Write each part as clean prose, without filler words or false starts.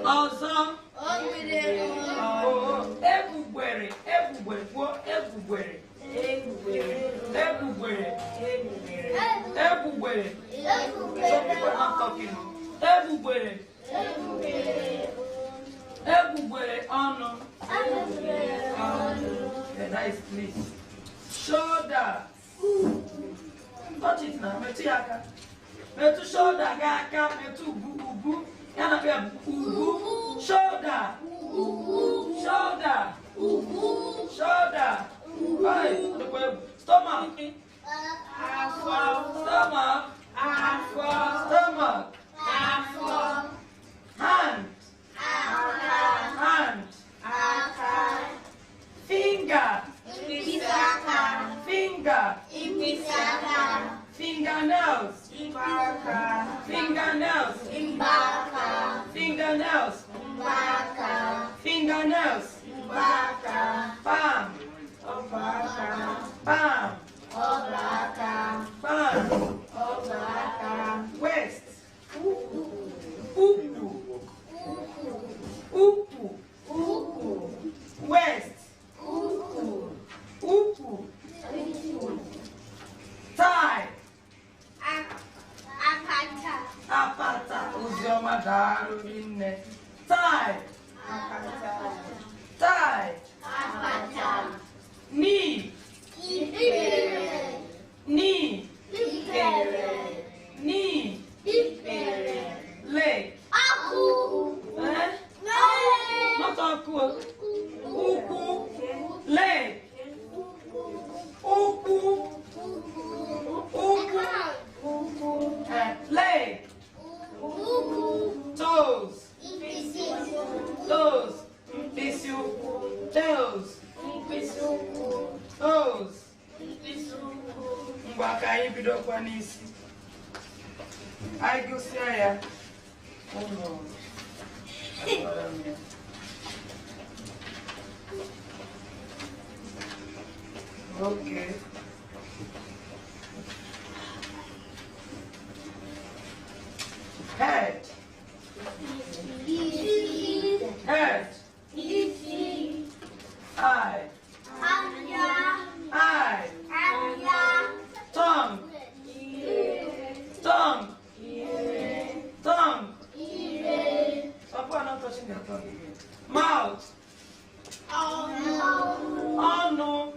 ọzọ egbugbere egbugbere kwuo egbugbere egbugbere egbugbere some people are not talking egbugbere egbugbere ọnụ nice please shoulder touch it now metụ ya aka metụ shoulder gị aka metụ ubu ya na bịa ubu shoulder shoulder shoulder stomach stomach stomach hand hand finger finger fingernails fingernails fingernails fingernails palm palm palm waist uku uku waist uku tie apata ozioma daru rinne tie tie knee knee knee leg not aku uku leg uku leg toes toes toes toes ngwa ka anyị bido kwa n'isi anyị gụsịa ya okay head head eye eye tongue tongue tongue some people are not touching their tongue again mouth ono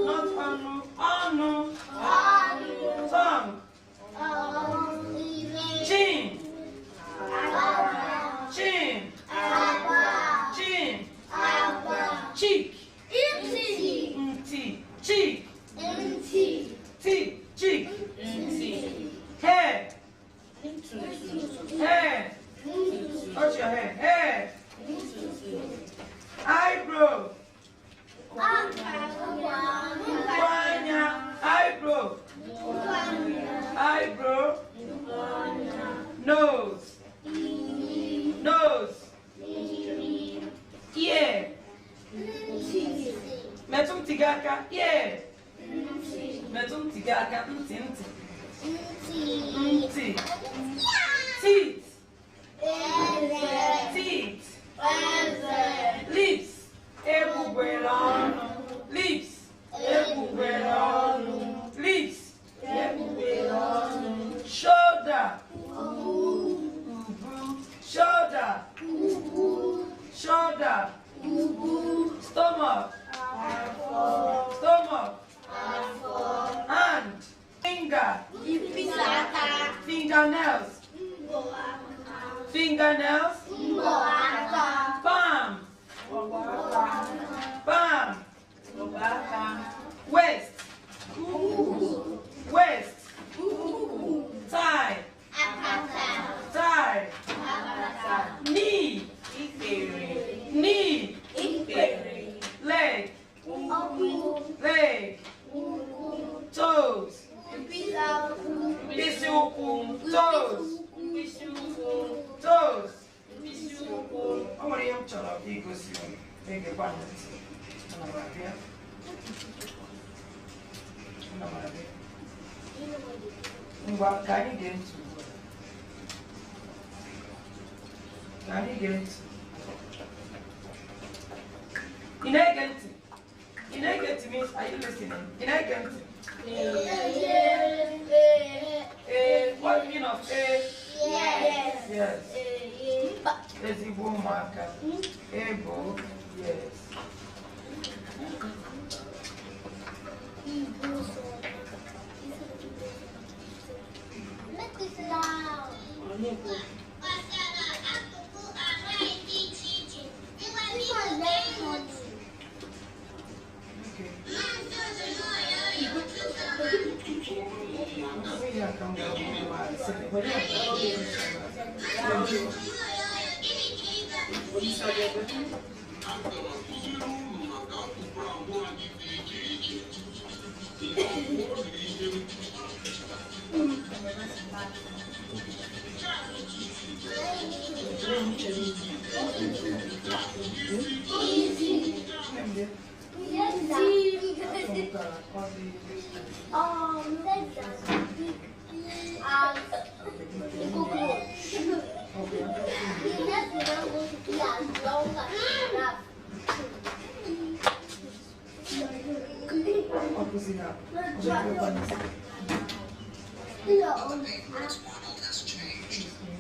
not ono tongue chin chin chin cheek cheek cheek hair hair touch your hair hair eyebrow eyebrow eyebrow nose nose ear metum tigaka ear metum tigaka nti teeth teeth lips egbugbere ọnụ lips egbugbere ọnụ lips egbugbere ọnụ shoulder shoulder shoulder stomach stomach hand finger fingernails fingernails palm palm waist waist tie tie knee knee leg leg toes mkpịsị ụkwụ toes toes o nwere ihe m chọrọ igosi n'egekwa ntị ngwa ka anyị ga-ntụ Can you get it? Inegent. Inegent means, are you listening? Inegent. What meaning of A? Yes. Yes. IGBO marker. IGBO. Yes. Let this down.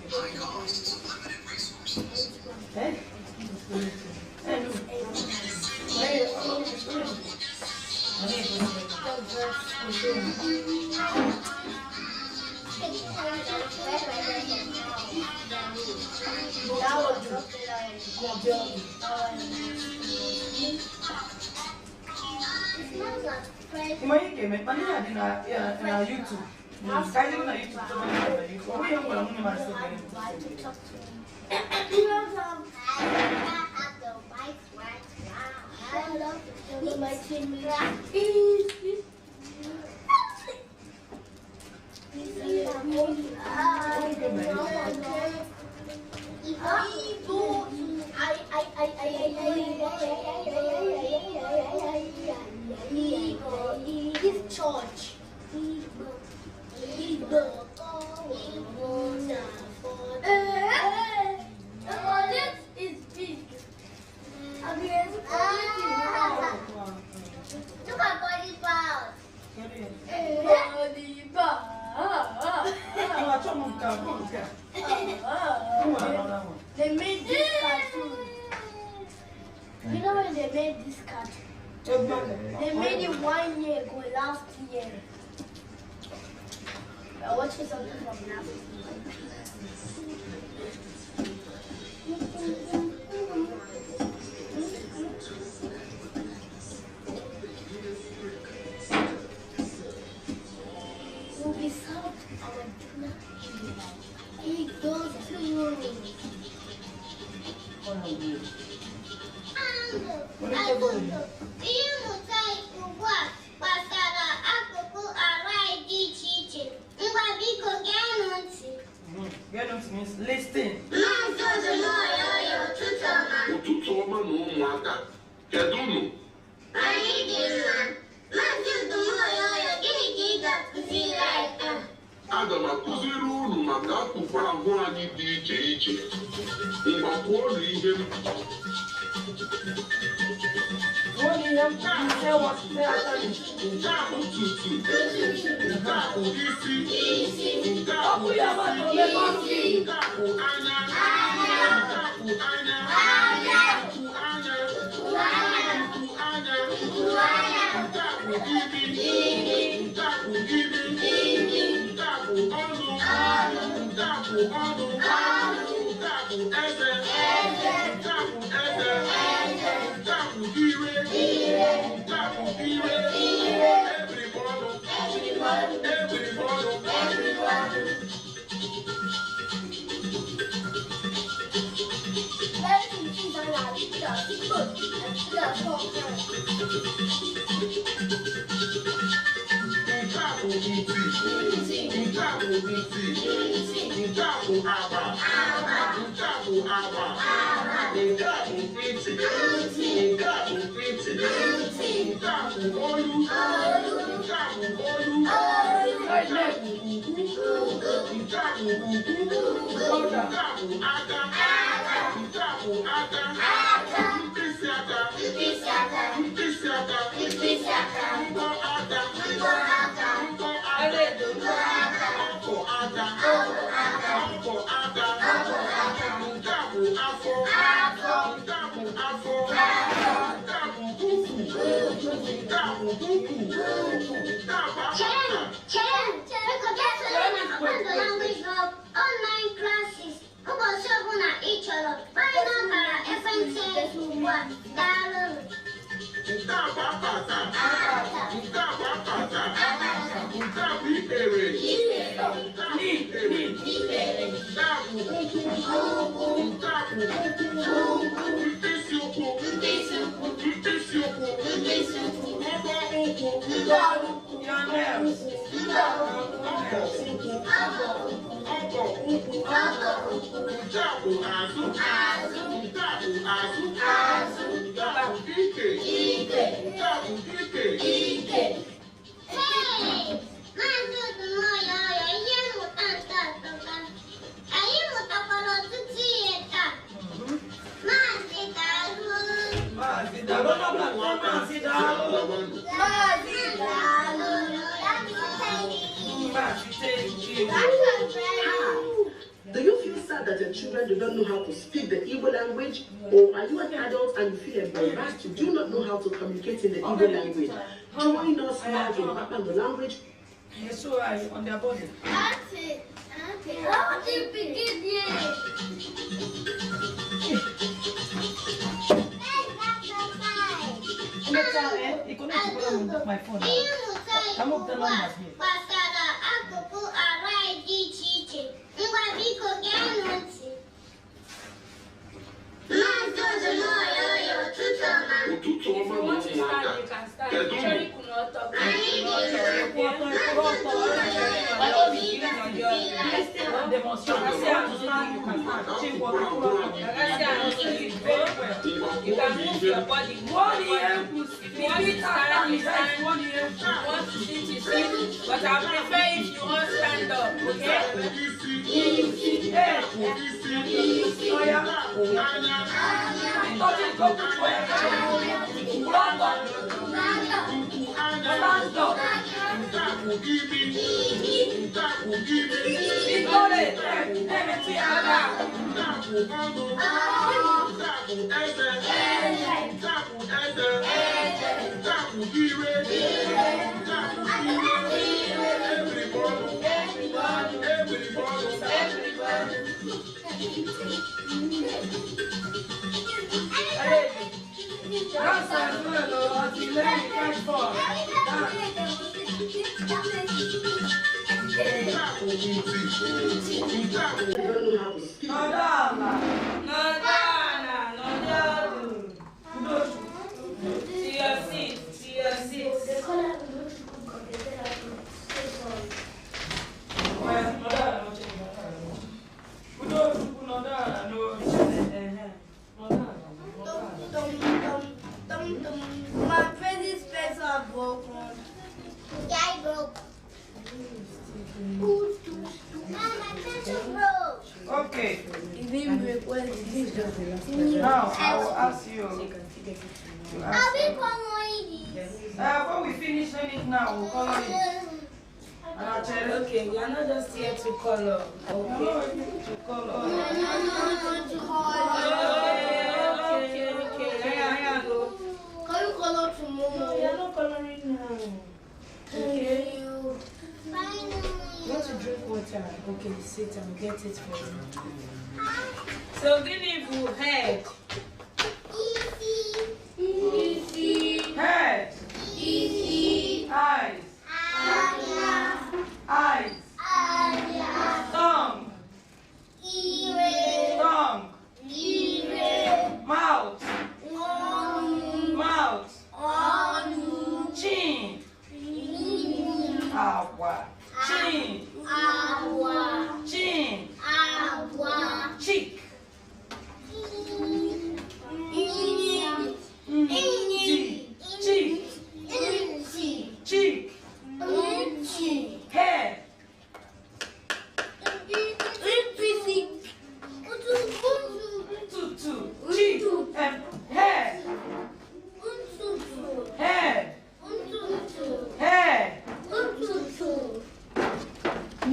High costs, limited resources. YouTube. Guys, even on YouTube, we don't want to church. This is big. Look at body part. Body part. They made this cartoon. You know when they made this cartoon? They made it 1 year ago, last year. I watched something from last year. We'll be served our dinner. It goes to you. Means listen. Aga m akụziri unu maka akụkụ ahụ anyị dị iche iche. Mgbakọ ọrụ ihe m. Nke a bụ ntutu. Nke a bụ isi. Nke a bụ isi. Nke a bụ anya. Nke a bụ anya. Do you feel sad that your children do not know how to speak the Igbo language? Or are you an adult and you feel embarrassed you do not know how to communicate in the Igbo language? Join us now in the language. Yes, so I on their body. That's it. How do you begin here? You connect to my phone. I'm up the numbers here. If you want to start, you can start. Jerry could not talk. You can move your body. If you want to stand, you stand. Want to sit, you sit. But I prefer if you all stand up, My favorite space are broken. Yeah, I broke. Okay. Now, I will ask you. When we finish it now, we'll color it. Okay, we are not just here to color. Okay. To color. Can you color tomorrow? We are not coloring now. Okay. You want to drink water? Okay, sit and get it for you. So, beautiful head. Easy. Head. Easy. Eyes. Eyes. Tongue. Tongue. Mouth. Mouth. Chin. Agua. Chin. Chin. Cheek. Cheek. Hair. Tutu.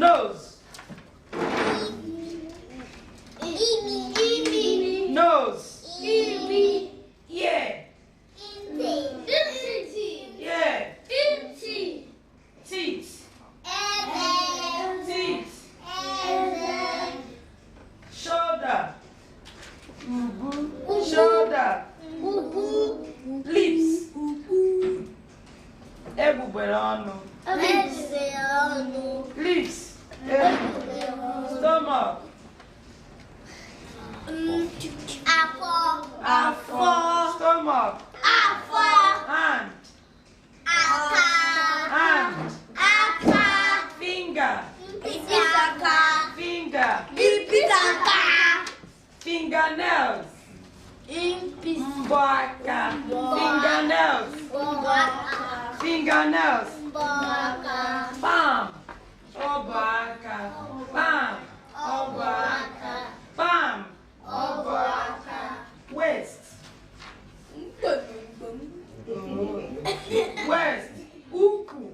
Nose. Nose. Yeah. Yeah. Teeth. Teeth. Shoulder. Shoulder. Lips. Ebugbere ọnụ. Lips. Stomach. Afọ. Stomach. Hand. Hand. Finger. Finger. Fingernails. Mbọaka. Fingernails. Fingernails. Palm. Ọbọaka. Palm. Ọbọaka. Palm. Ọbọaka. Waist. Waist. Ukwu.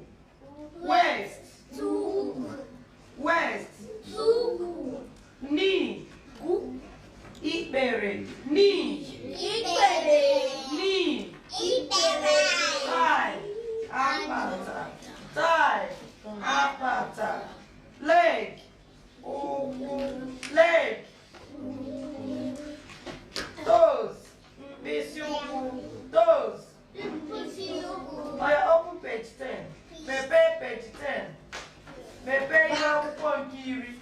Waist. Waist. Knee. Ikpere. Knee. Knee. Thigh. Apata. Thigh. Apata. Leg. Leg. Toes. Toes. I open page 10. Pepe page 10. Pepe akwụkwọ nke iri.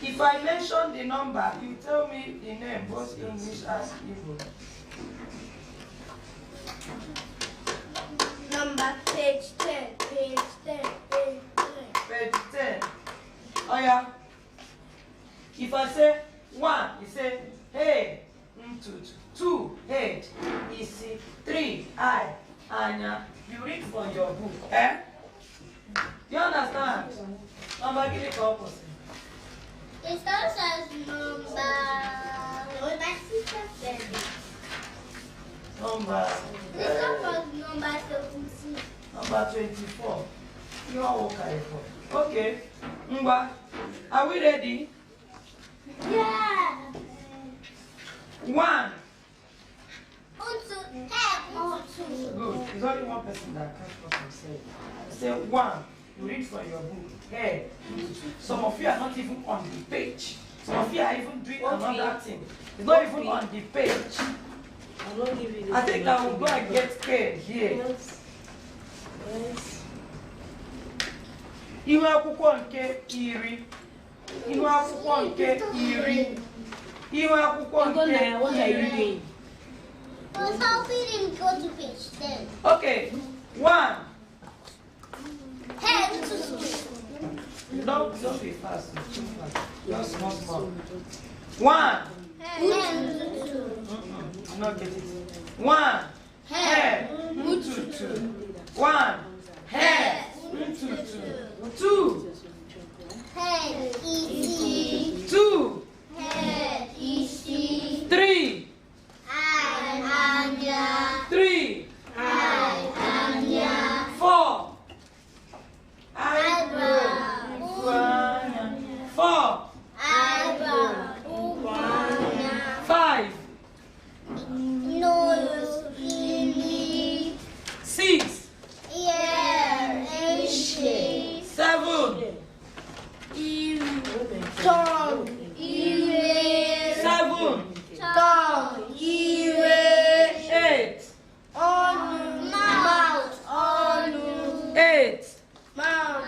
If I mention the number, you tell me the name, both English and Igbo. Number page 10. Page 10. Page 10. Oh yeah. If I say 1, you say hey, 2, head, easy, 3, eye, anya. You read from your book, eh? You understand? Number give it opposite. It starts as number. What my sister said. Number. This one was number 17. Number 24. You are okay. Okay. Ngwa. Are we ready? Yeah. 1. Good. There's only one person that can't what I'm saying. Say 1. You read from your book. Hey. Some of you are not even on the page. Some of you are even doing another thing. It's not even on the page. I think I will go and get paid here. Yes. Ihu akwụkwọ nke iri. Ihu akwụkwọ nke iri. Ihu akwụkwọ nke iri. I was helping him go to page 10. Okay. 1. Head. Don't be fast. Too fast. Just small. 1. Head. I'm not getting it. 1. Head. 1. Head. 2. Head. Easy. 2. Head. Easy. 3. Anya. 3. Anya. 4. Eyebrow. 4. Eyebrow. 5. Nose. 6. Ear. 7. Tongue. 7. Tongue. 8. Mouth. 8. Mouth.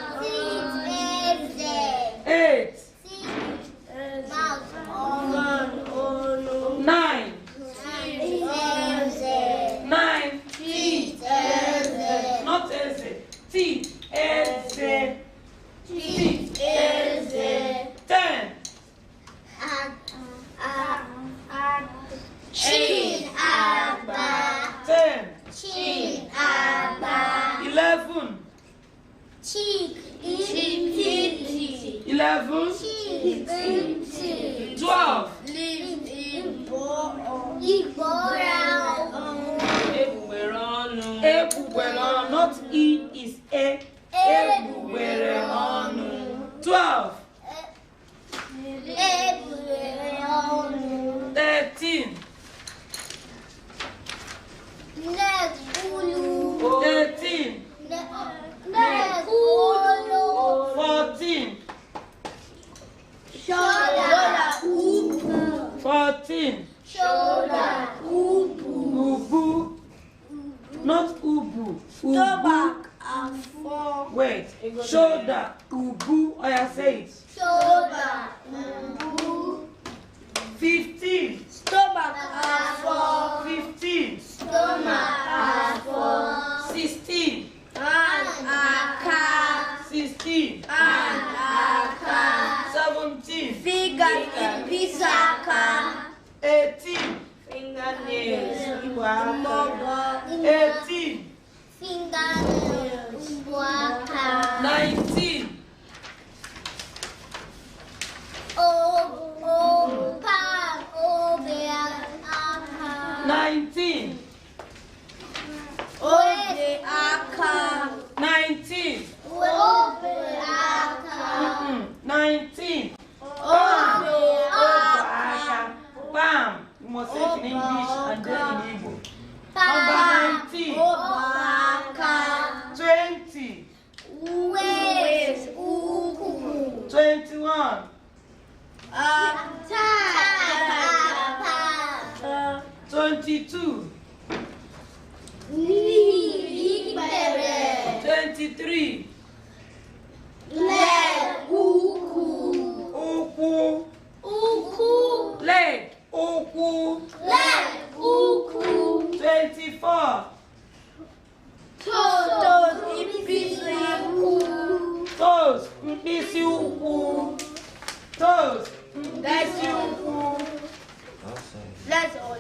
8. Mouth. 9. 9. Teeth. Not Eze. Teeth. Eze. Teeth. 10. Chin. 10. Chin. 11. Cheek. 11. 12. Ebugbere ọnụ. Not E is A. Ebugbere. 12. 13. 13. 14. 14. Ubu. Not ubu. Stomach and four. Wait. Shoulder. Ubu. Oh, yeah, say it. Shoulder. 15. Stomach and four. 15. Stomach and four. 16. And aka. 16. And aka. 17. Fingers in pisaka. 18. Fingernails. 18. Fingernails. 19. Pan. Bear. 19. Aka. 19. Aka. 19. Bam. You must say it in English and then in Igbo. Number 19. 20. 21. 22. 23. Uku. Leg. Uku. 24. Toes. Mpisi uku. Toes. Mpisi uku. That's all.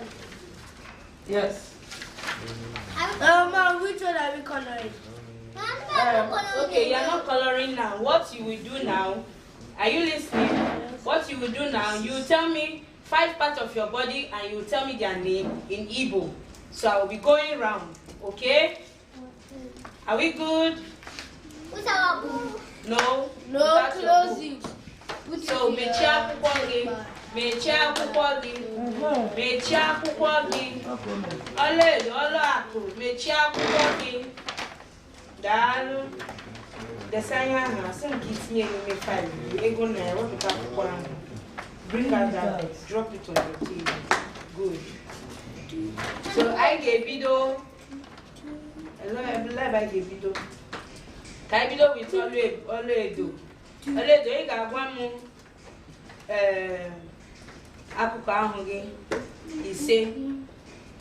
Yes. Which one are we coloring? Okay, you're not coloring now. What you will do now, are you listening? What you will do now, you will tell me 5 parts of your body and you will tell me their name in Igbo. So I will be going round, okay? Are we good? No? That's your Close book. it. So, mechie akwụkwọ gị. Ọlaedo, ọlaakụ, mechie akwụkwọ gị. Daalụ. Desa ihe ahụ, asị m ka itinye n'ime faịlụ. Ego na ewepụta akwụkwọ ahụ. Bring out that, drop it on your table. Good. So, anyị ga-ebido. Ebe anyị ga-ebido. Ka anyị bido with ọlaedo. Ọlaedo, ị ga-agwa m akụkụ ahụ gị ise.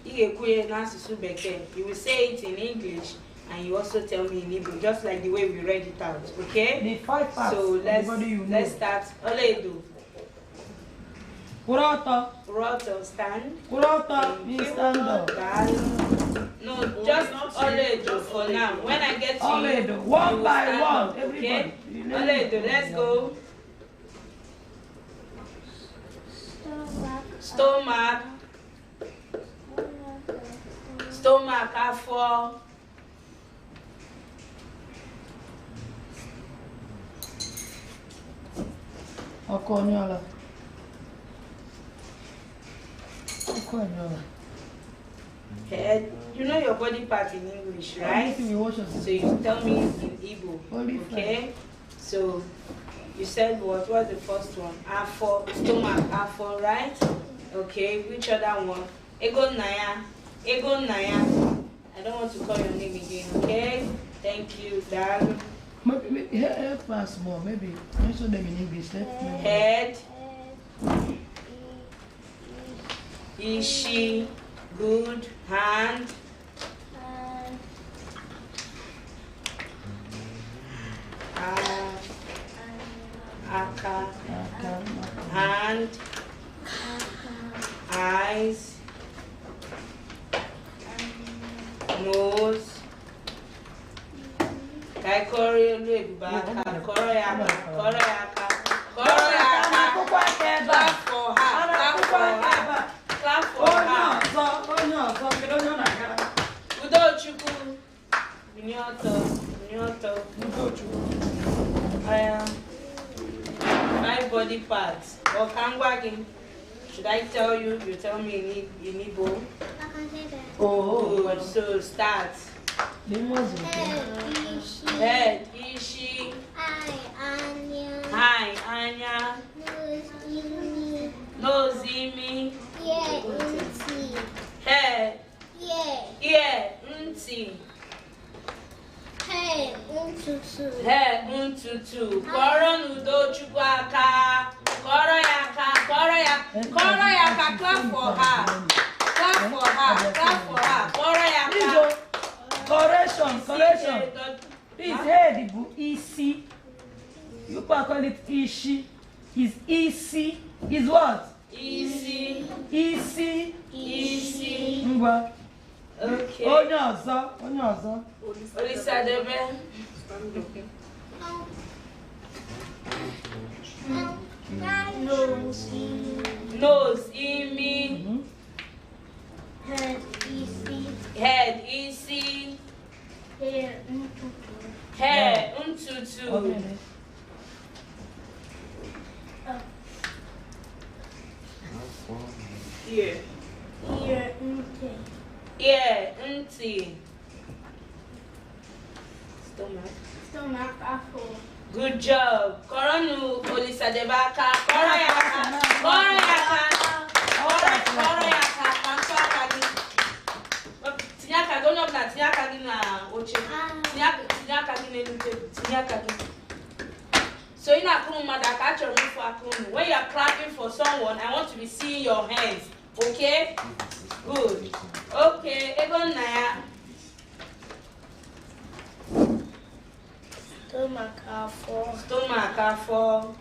Ị ga-ekwu ya n'asụsụ Bekee. You will say it in English and you also tell me in Igbo, just like the way we read it out, okay? The 5 parts. So let's start. Ọlaedo. Kwụrụ stand. You stand up. No, just ọlaedo for now. When I get to Ọlaedo, you, one you by stand one, up, everybody. okay? Ọlaedo, let's go. Stomach. Afọ. Head. You know your body part in English, right? So you tell me in Igbo, okay? So you said what was the first one? Afọ, stomach, afọ, right? Okay, which other one? Ego naya. I don't want to call your name again, okay? Thank you, Dad. Maybe help us more. Maybe mention them in English. Head. Ishi. Good. Hand. Aka. Hand. Eyes. Nose. Kai kọrọ elu ebube aka, kọrọ ya aka. Clap for her. Udochukwu. Binye ọtọ. Aya. body parts. Or kangwagi. Should I tell you? You tell me in Igbo. I can say that. Oh, Good. So start. Head, ishi. Hi, Anya. Nose, imi. Head. Ear, nti. Head, ntutu. Koro nudo chukwu aka. Koro yaka. Clap for her. Koro yaka. Correction. Please, head, easy. You can call it ishi. Is easy. Is what? Easy. Ngwa. Okay. Onye ọzọ. Olisadebe. Nose, imi. Head, easy. Hair, ntutu. Ear, nti. Stomach, apple. Good job. Koronu Olisadebaka. Koro yaka. Tinyaka, don't know that. Tinyaka na oche. Tinyaka ni. So in Akunu Madaka, actually for Akunu, when you are clapping for someone, I want to be seeing your hands. Okay? Good. Okay, Egon Naya. Stomach, apple.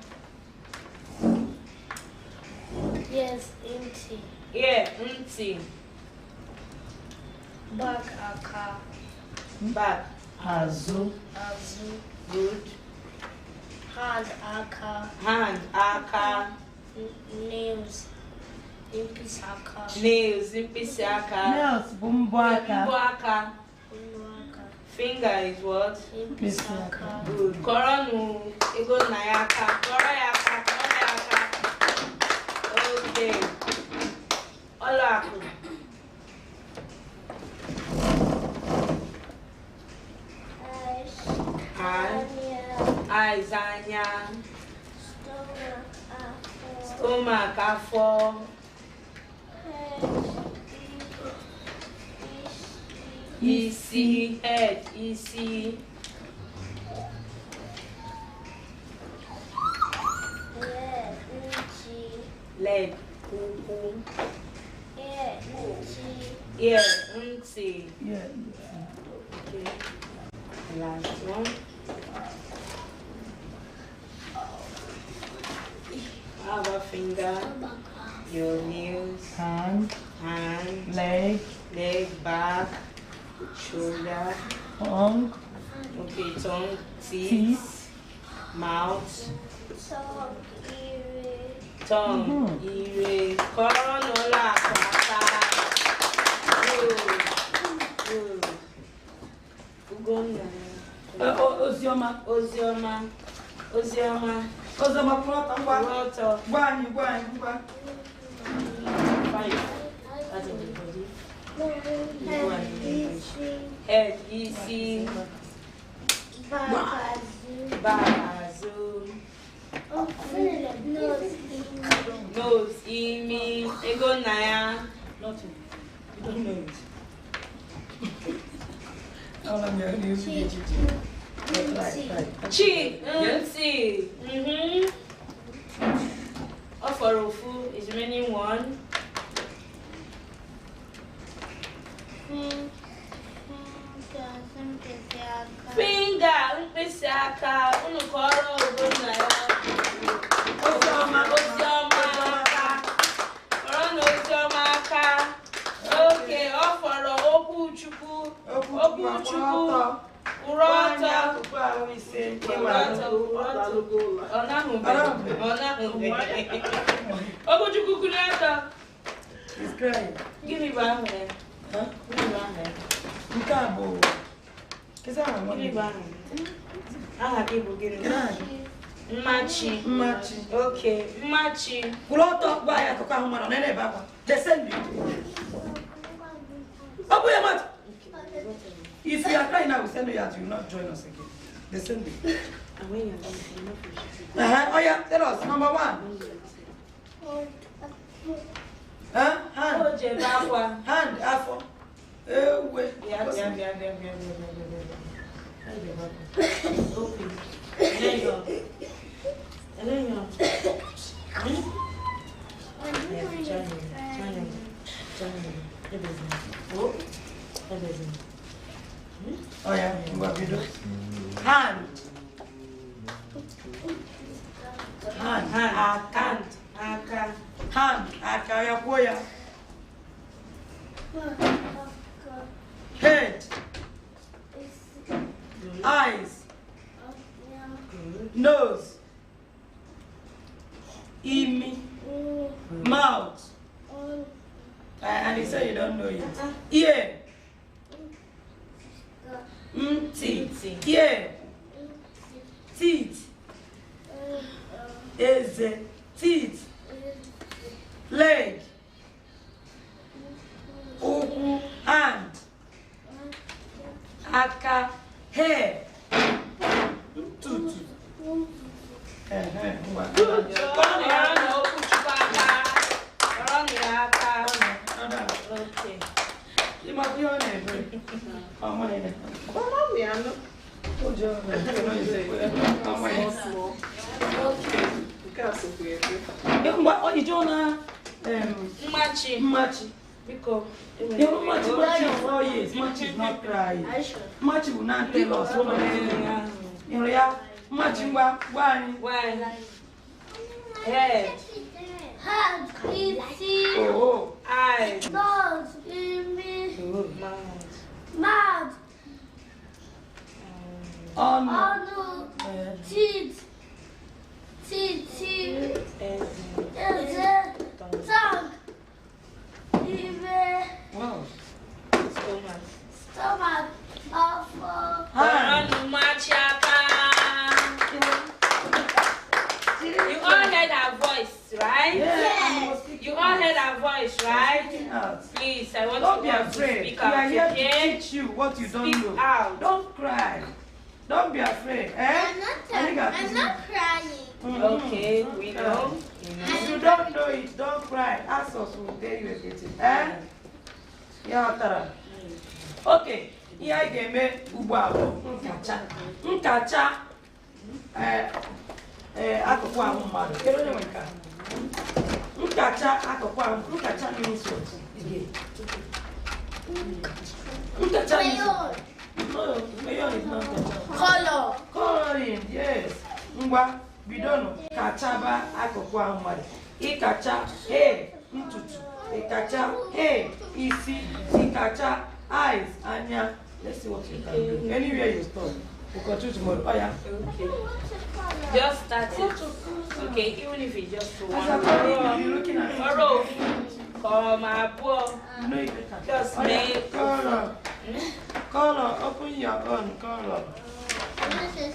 Yes, empty. Yeah, nti. Back, aka. Back. Azụ. Good. Hand, aka. Nails, impisi aka. Nails, mkpịsị aka. Nails bụ mbọ aka. Mbọ aka. Finger is what? Impisi aka. Good. Koronu ego na ya aka. Koro ya aka. Okay. Olaku. Eyes, anya. Stomach, afọ. Isi, head, isi. Leg, kuku. Ear, nti. Okay. Last one. Our finger, your nails, Hand, leg, back, shoulder, tongue, okay, tongue, teeth, mouth, ear, coronola, Ozioma. Gwa anyị. That's in the body. Head, easy. Bazu. Nose, imi. Ego naya. Nothing. You don't know it. Cheek, nti. Oforofu is remaining one. Finger, mkpịsị aka, unu kọrọ obodo na ya. Oziọma aka. Kọrọ na oziọma aka. Okay, ọ fọrọ okwu Chukwu. Urọta. Okwu Chukwu kuleta. He's crying. Give me back here. Huh? Give me back here. Nke a bụ. Kesa ha Give me back here. Aha gị bụ gịnị? Machi. Okay. Machi. Kuloto baya to come on nene baba. Descend. Abu Yamat. If you are crying now, we send you out, you will not join us again. Descend. Oh yeah, tell us. Number 1. Hand. Hand. Afo. Wait. Oh yeah, what we do? Hand. Head. Eyes. Nose. Mouth. And he said you don't know it. Ear. Teeth. Ear. Teeth. Teeth. Leg. Hand. Aka. Hair. Tutu. You must be on it. Oh, my God. What you doing? Machi. Because you know Machi 4 years. Machi is not crying. Machi will not tell us what you know, yeah. Machi, why? Head. Hand, Oh. Eyes. nose, mouth, teeth, tongue, Wow. stomach, You all heard her voice, right? Yes. You all heard her voice, right? Please, I want Don't you be to afraid. speak We are out. here to Okay? teach you what you don't Speak know. out. Don't cry. Don't be afraid. I'm not crying. Okay, we know. If you don't know it, don't cry. Ask us, we'll tell you everything. Yeah, Tara. Okay. Here I get me ubu nkacha. Akụkụ ahụ mmadụ. Kedu onye nwe nka? Nkacha akụkụ ahụ. Nkacha means what? Nkacha means what? No, mayon is not nkacha. Coloring, yes. Ngwa bidono kachaba akụkụ ahụ mmadụ. Ịkacha ntutu. Ịkacha isi. Ịkacha eyes anya. Let's see what you can do. Anywhere you stop. We'll continue tomorrow. Oh yeah. Okay. Just start it. Okay, even if it's just one You're looking at row. Come up. Just make color. Open your own color. Okay,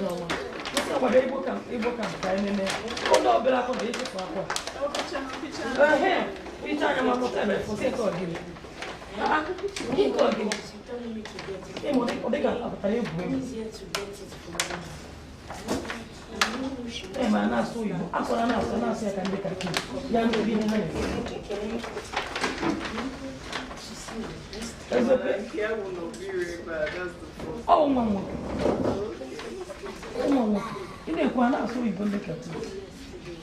more. Igbo can try me. Oh no, but I can't eat it for a here. We try to make a for say call him. He called him. Hey, what they got up at him. Hey, man, I saw you. I saw an answer, and I said, I can make a kid. Young to be in the oh, Mama. Oh, Mama. You know, when I saw you, look at it.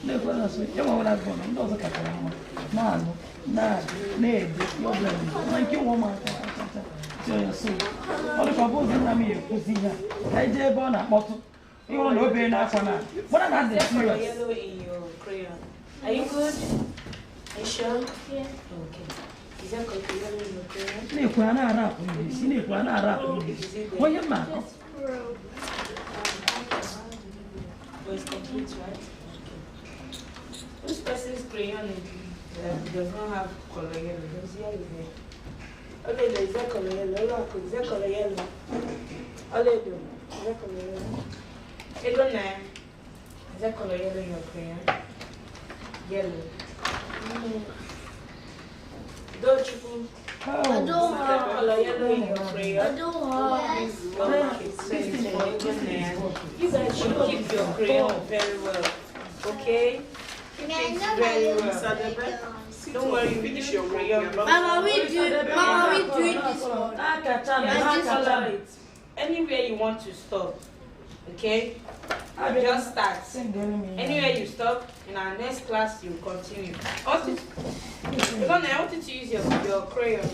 No, when I saw you, what I've gone, those are Catalan. Man, Ned, your blessing. Thank you, woman. So, what if I was in me, Cousina? I did born a bottle. You want to obey now for now. What are the serious? Yellow in your crayon. Are you good? Are you sure? Yeah. Okay. Is that called yellow in your crayon? Nekwana rap English. Nekwana rap English. What you man? Was complete, right? Okay. Which person's crayon does not have color yellow. There's yellow there. Okay, there's that color yellow. Look, is that color yellow? All they do is that color yellow. Hey, go now. Is that color yellow in your crayon? Yellow. Don't you? I don't have color yellow in your crayon. I don't have. You guys should keep your crayon very well. Okay? Keep it very well. Don't worry, finish your crayon. Mama, we doing this one. Anywhere you want to stop. Okay? Just start. Anywhere you stop, in our next class you continue. Also, I want you to use your crayon.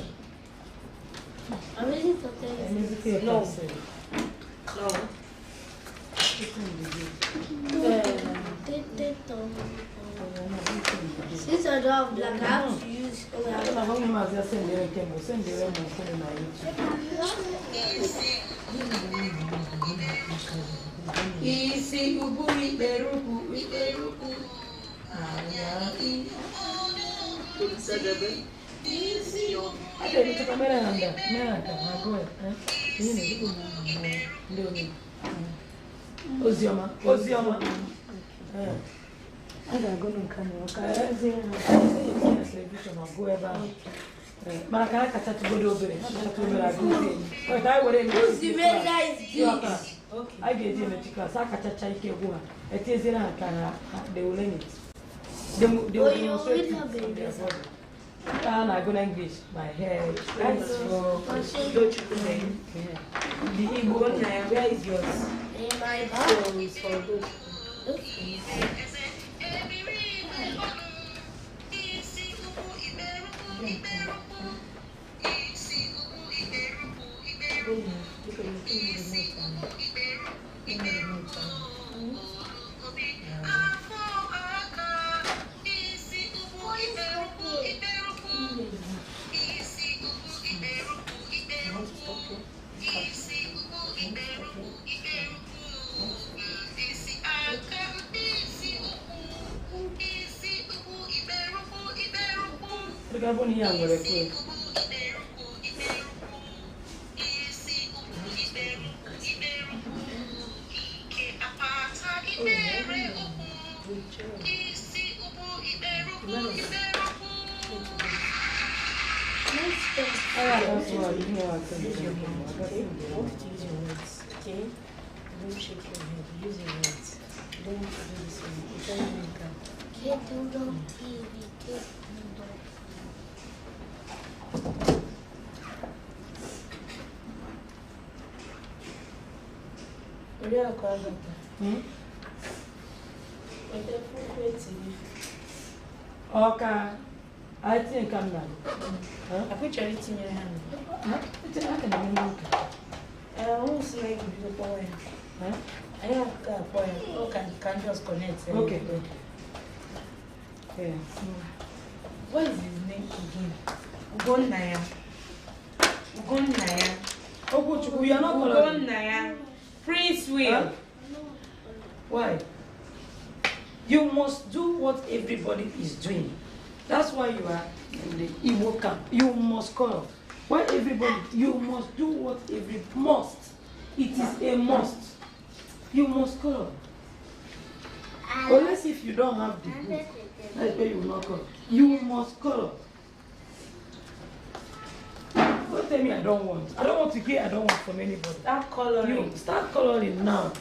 I'm ready for this. No. Since I don't have black, I have to use. Isi ubu iberuku. Ozioma. I don't go no camera. But I can't catch to go over it. But I would I get in a class. I catch a child. It is in a can. They will learn it. They will demonstrate it. And I go to English. My hair. That's for the IGBO. Where is yours? My Is for good. Look at one young with Okay? Don't shake your head. Use your words. Don't do this one. Okay, I think I'm not. I put your written in your hand. Who's like the poem? I have a poem. Can just connect. Okay. Yeah. What is his name again? Ugonaya. Oh, we are not coloring. Ugonaya. Prince Will. Why? You must do what everybody is doing. That's why you are in the Igbo camp. You must color. Why everybody? You must do what must. It is a must. You must color. Unless if you don't have the book, that's why you will not color. You must color. Don't tell me I don't want. I don't want to get. I don't want from anybody. Start coloring. You start coloring now.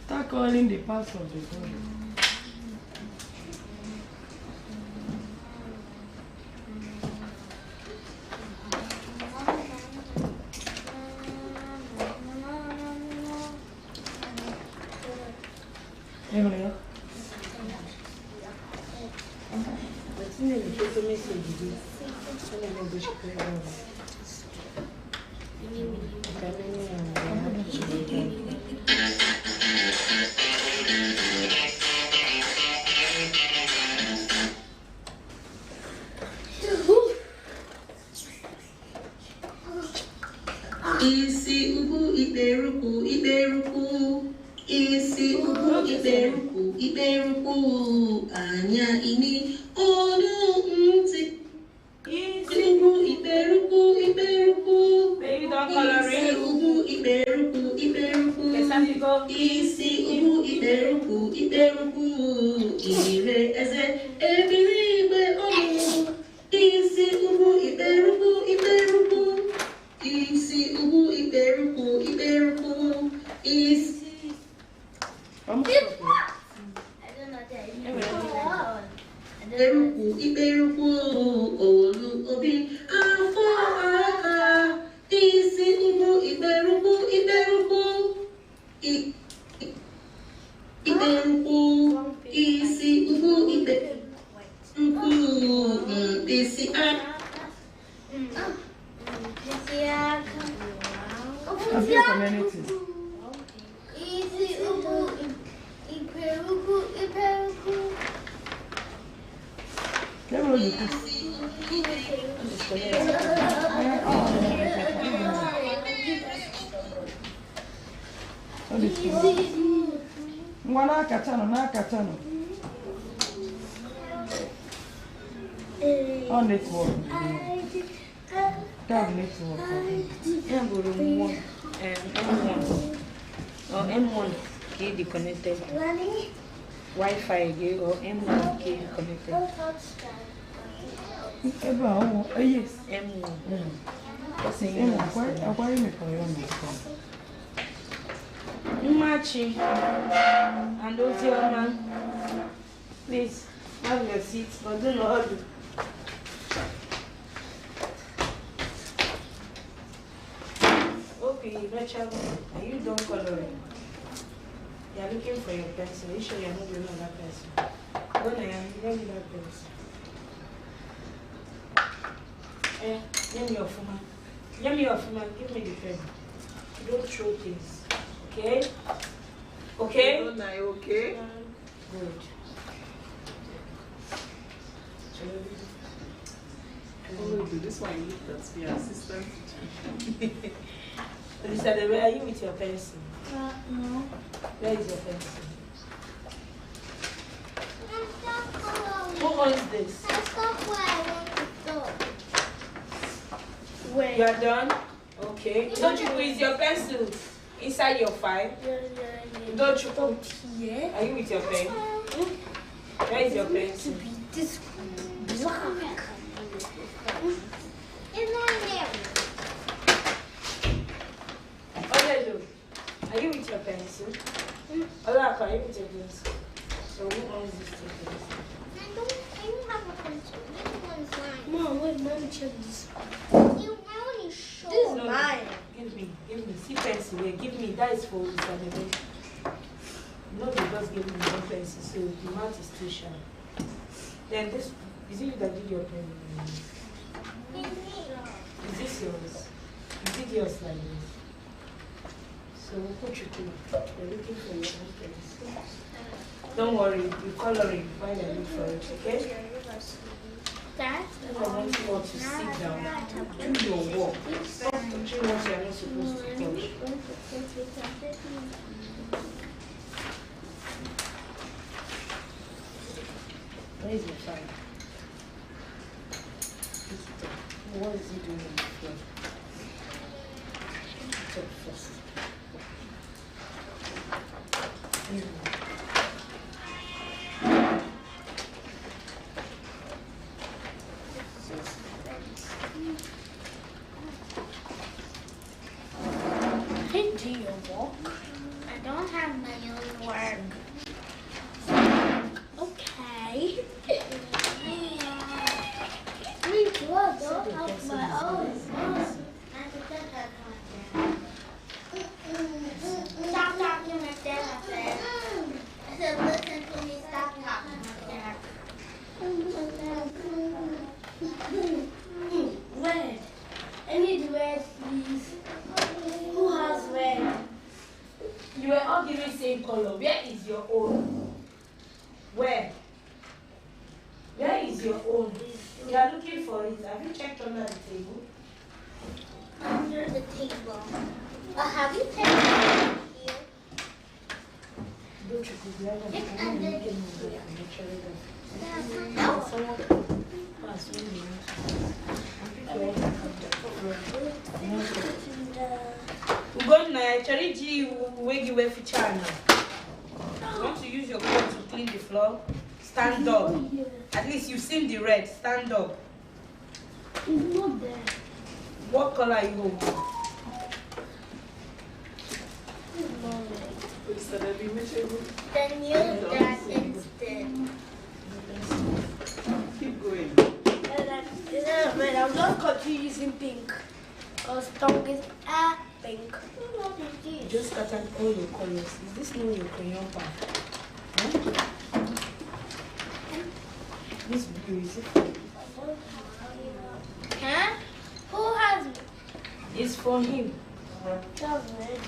Start coloring the parts of the body. Emily. Isi ubu iberuku. Isi ubu iberuku, anya ini, onu nti. Ubu iberuku. Baby, don't color it. Ubu iberuku. Isi ubu iberuku. Ire eze ebiri igbe onu. Isi ubu iberuku. Isi ubu iberuku. Isi. Iberuku, olu obi, afọ aka. Isi ubu iberuku. Isi ubu iberuku. Isi aka. African community. Easy ubu iperuku. Never look at Nakatano. On network. Network. M1 key disconnected. Wi-Fi or M1 key connected. Yes. M1. Machi and those your man, please have your seats, but do not. Okay, Rachel, are you done coloring? You are looking for your pencil. Are you sure you are not doing that pencil? Go there, give me that pencil. Give me your phone. Give me the pen. Don't throw things. Okay? Okay? Okay. Good. This one you need to be assistant. Lisa, where are you with your pencil? No. Where is your pencil? Who owns this? That's not where I want to go. Where? You are done? Okay. Don't you put your pencil inside your file? Don't you put here? Are you with your pen? Where is your pencil? This black. It's not there. Olelo, are you with your pencil? Olaka, are you with your pencil? So who owns this pencil? I don't have a pencil. This one's mine. Mom, wait, Mom, check this one. You already showed. This is mine. Give me. See pencil here. Give me. That is for Saturday. No, they just give me one pencil, so the mouth is too sharp. Then this, is it you that did your pen? Is this yours? Is it yours like this? So we'll put you through. We're looking for your own pencil. Don't worry, you color it while I look for it, okay? I want you all to sit down. Do your work. Stop touching what you are not supposed to touch. Where is your file? What is he doing on the floor? Talk first. Do your work? I don't have my own work. Okay. Me too, I don't have my own. Stop talking like that, I said, listen to me, stop talking like that. Red. I need red, please. Who has red? You were all given same color. Where is your own? Where? Where is your own? You are looking for it. Have you checked under the table? Under the table. Have you checked here? Want to use your cloth to clean the floor? Stand up. At least you've seen the red. Stand up. It's not there. What color are you holding? Then use that instead. Keep going. Red. I'm just continue using pink. Because tongue is pink. You just scattered all your colors. Is this not your crayon pad? Huh? This blue is it? Huh? Who has it? It's for him. That's red.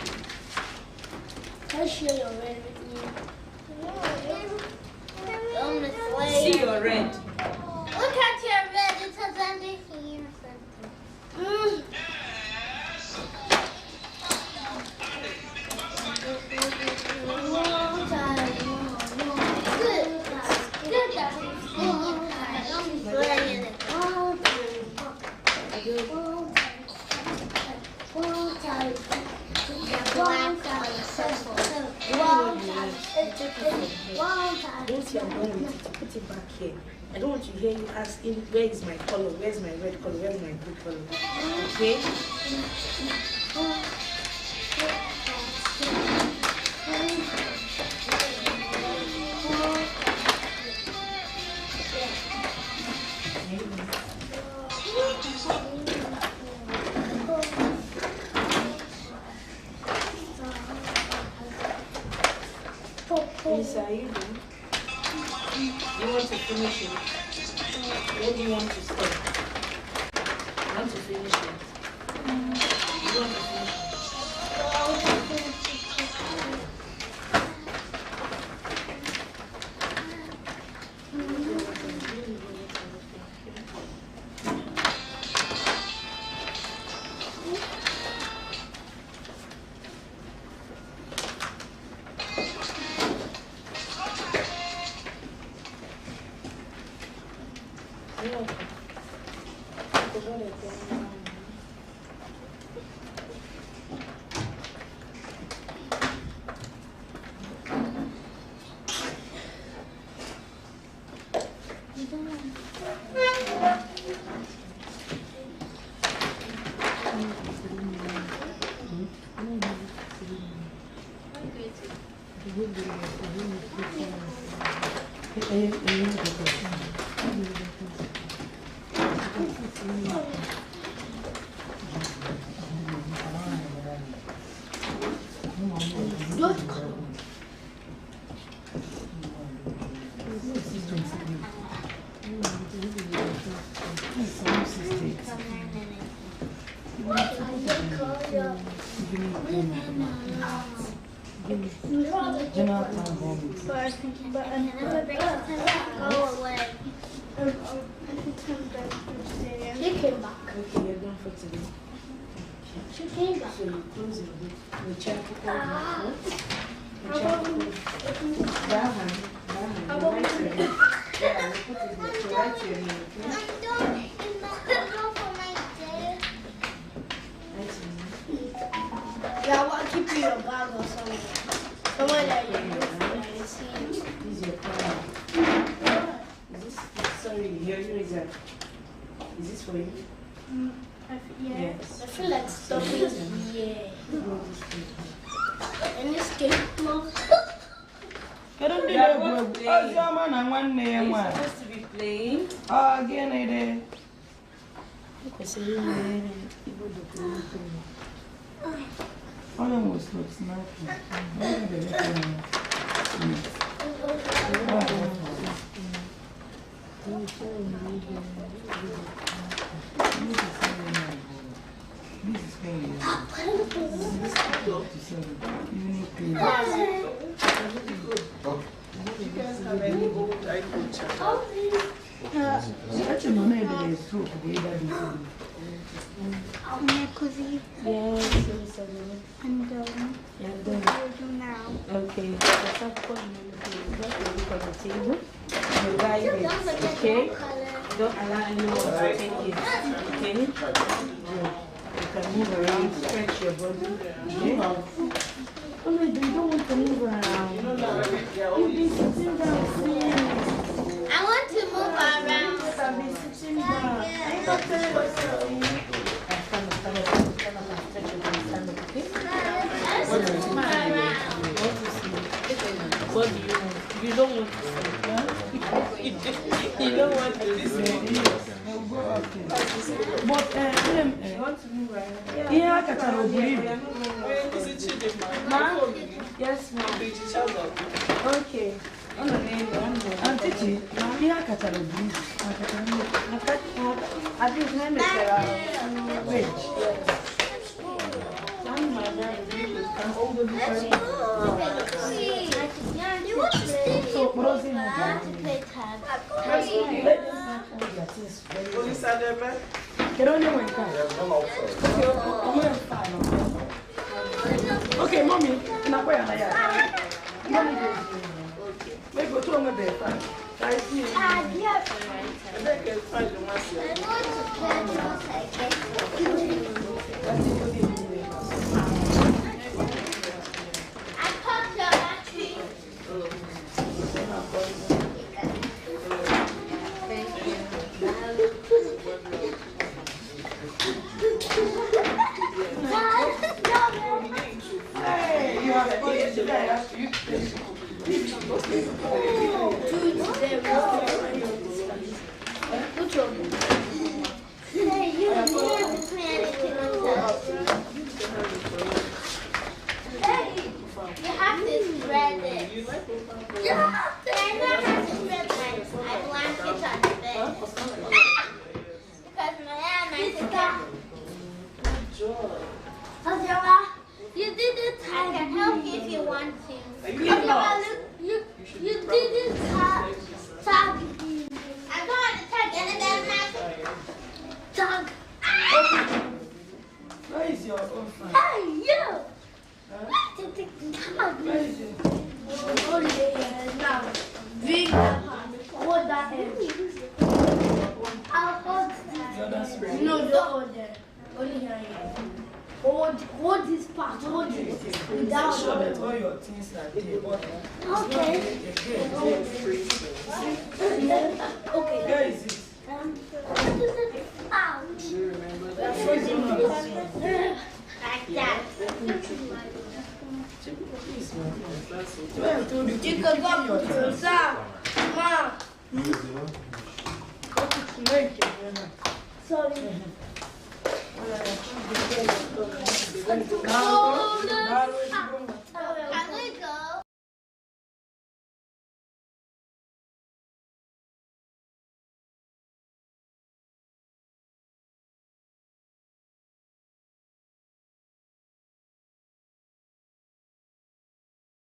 Let's share your red with me. Don't See your red. Look at your red. It has under here or something. Put it back here. I don't want to hear you asking, where is my color? Where's my red color? Where's my blue color? Okay? Lisa, are you done? You want to finish it? Where do you want to stop? You want to finish it? You want to finish it? She came back. Okay, you're done for today. She came back. So you close your book. You check it How out. about That hand. How about Write your name. Yeah, you put it there. So write your name, okay? yeah, I want to keep you your bag or something. Somewhere that you can see. This is your pen. Is this, sorry, your eraser. Is this for you? Yes. I feel like stopping here. And this came close. Kedu ndị na-egwu Oziọma na nwanne ya You're nwaanyị? supposed to be playing. Ọ gịnị dị? Onye nwe slop snapping. Onye ga-ere This is very This is up to 7. You need clean. You guys have any old iPhone channel? Actually, no, no, it is true. The other day. Così. Yes, And yeah, we'll do now. okay. Okay, the subcon on the table. You write it, okay? Don't allow anyone to take it, okay? You can move around, stretch your body, okay? Oh no, you don't want to move around. You've been sitting down since. I want to move around. I've been sitting down. Are you not telling us something? Stand up, stretch your body, stand up, okay? What do you want? You don't want to see. Huh? You don't want to see. But you want to move right now? Yeah, I can ma'am? Yes, ma'am. Okay. Auntie, yeah, I can I think name is wait. So, Rosie, okay, mommy, we go to my bed. You did it. I can help you if you want to. You did it. Tag. I'm going to tag and then tag. Where is your own friend? Hey, you. Come on. Where is it? Now, big hold that edge. I'll hold this. No, don't hold that. Only here. Hold this part. Hold it. Make sure that all your things are there. Okay. Okay. Where is it? Out. Like that. Chicken got your things. Mom. Sorry. Now,